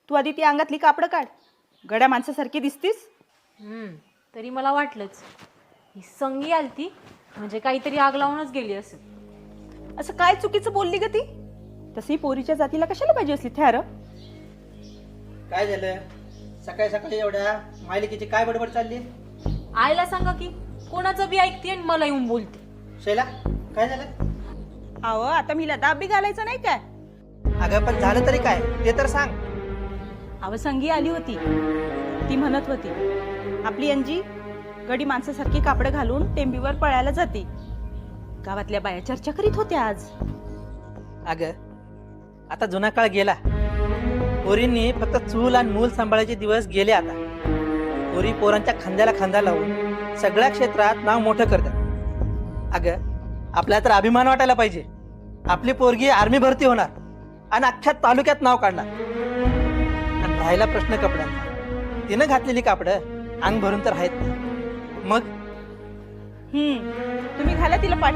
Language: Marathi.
तू आधी ती अंगातली कापडं काढ. गड्या माणसासारखी दिसतीस. तरी मला वाटलंच ही संगी आलती म्हणजे काहीतरी आग लावूनच गेली असेल. असं काय चुकीचं बोलली ग ती? तशी पोरीच्या जातीला कशाला पाहिजे असली थ्यार? काय झालं सकाळी सकाळी एवढ्या मालिकेची काय बडबड चालली? आईला सांगा की कोणाचं बी ऐकते आणि मला येऊन बोलते. शैला काय झालं? अहो आता मी दाब बी घालायचं नाही काय? अगं पण झालं तरी काय ते तर सांग. अव संगी आली होती. ती म्हणत होती आपली अंजी गडी माणसासारखी कापडं घालून टेंबीवर पळायला जाते. गावातल्या बाया चर्चा करीत होत्या आज. अगं आता जुना काळ गेला. पोरींनी फक्त चूल आणि मूल सांभाळायचे दिवस गेले. आता पोरी पोरांच्या खांद्याला खांदा लावून सगळ्या क्षेत्रात नाव मोठं करतात. अगं आपल्याला तर अभिमान वाटायला पाहिजे. आपली पोरगी आर्मी भरती होणार आणि अख्ख्या तालुक्यात नाव काढणार. आणि राहिला प्रश्न कपड्यांचा, तिनं घातलेली कापडं अंग भरून तर आहेत ना. मग तुम्ही घाला तिला पाठी.